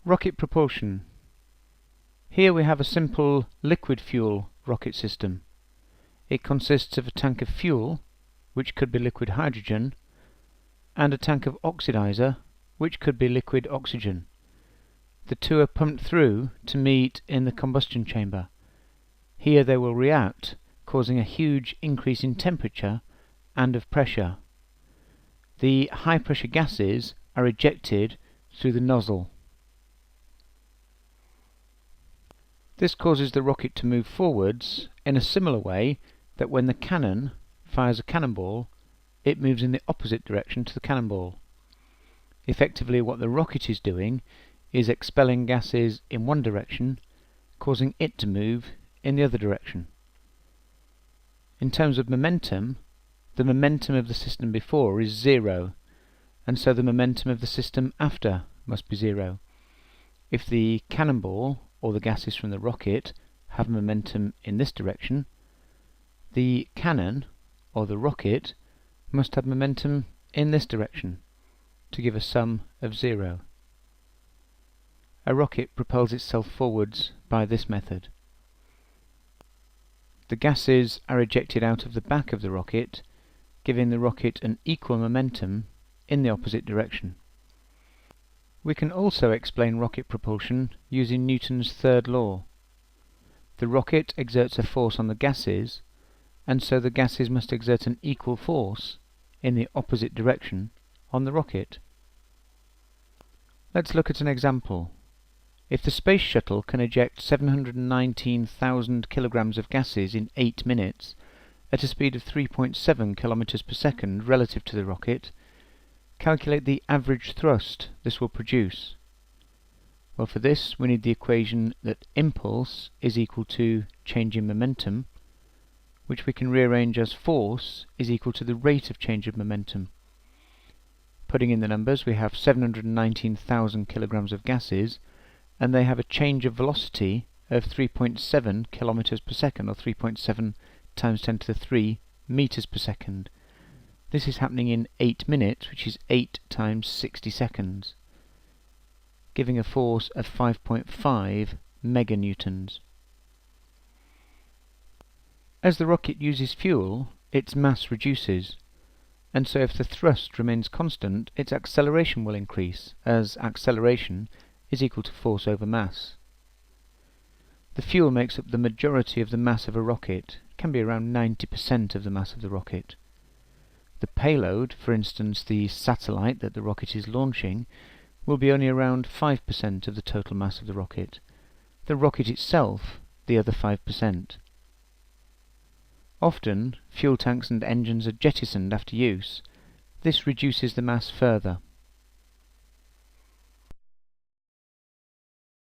Rocket propulsion. Here we have a simple liquid fuel rocket system. It consists of a tank of fuel, which could be liquid hydrogen, and a tank of oxidizer, which could be liquid oxygen. The two are pumped through to meet in the combustion chamber. Here they will react, causing a huge increase in temperature and of pressure. The high pressure gases are ejected through the nozzle. This causes the rocket to move forwards in a similar way that when the cannon fires a cannonball, it moves in the opposite direction to the cannonball. Effectively, what the rocket is doing is expelling gases in one direction, causing it to move in the other direction. In terms of momentum, the momentum of the system before is zero, and so the momentum of the system after must be zero. If the cannonball, or the gases from the rocket, have momentum in this direction, the cannon, or the rocket, must have momentum in this direction, to give a sum of zero. A rocket propels itself forwards by this method. The gases are ejected out of the back of the rocket, giving the rocket an equal momentum in the opposite direction. We can also explain rocket propulsion using Newton's third law. The rocket exerts a force on the gases, and so the gases must exert an equal force in the opposite direction on the rocket. Let's look at an example. If the space shuttle can eject 719,000 kilograms of gases in 8 minutes at a speed of 3.7 kilometers per second relative to the rocket, calculate the average thrust this will produce. Well, for this we need the equation that impulse is equal to change in momentum, which we can rearrange as force is equal to the rate of change of momentum. Putting in the numbers, we have 719,000 kilograms of gases, and they have a change of velocity of 3.7 kilometers per second, or 3.7 times 10 to the 3 meters per second. This is happening in 8 minutes, which is 8 times 60 seconds, giving a force of 5.5 meganewtons. As the rocket uses fuel, its mass reduces, and so if the thrust remains constant, its acceleration will increase, as acceleration is equal to force over mass. The fuel makes up the majority of the mass of a rocket. It can be around 90% of the mass of the rocket. The payload, for instance the satellite that the rocket is launching, will be only around 5% of the total mass of the rocket. The rocket itself, the other 5%. Often, fuel tanks and engines are jettisoned after use. This reduces the mass further.